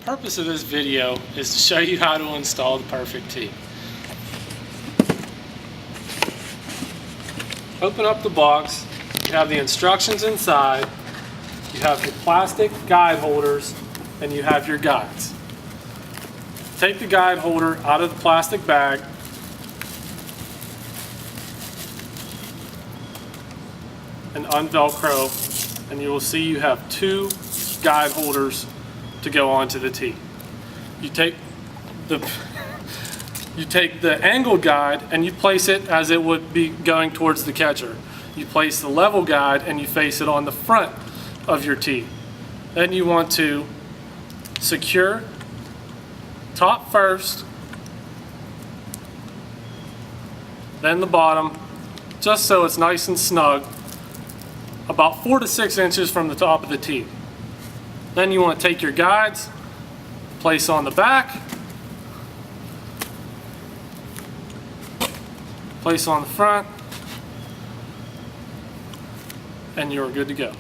purpose of this video is to show you how to install the Perfec-tee. Open up the box, you have the instructions inside, you have the plastic guide holders, and you have your guides. Take the guide holder out of the plastic bag, and unvelcro, and you will see you have two guide holders to go onto the tee. You take the angled guide and you place it as it would be going towards the catcher. You place the level guide and you face it on the front of your tee. Then you want to secure top first, then the bottom, just so it's nice and snug, about 4 to 6 inches from the top of the tee. Then you want to take your guides, place on the back, place on the front, and you're good to go.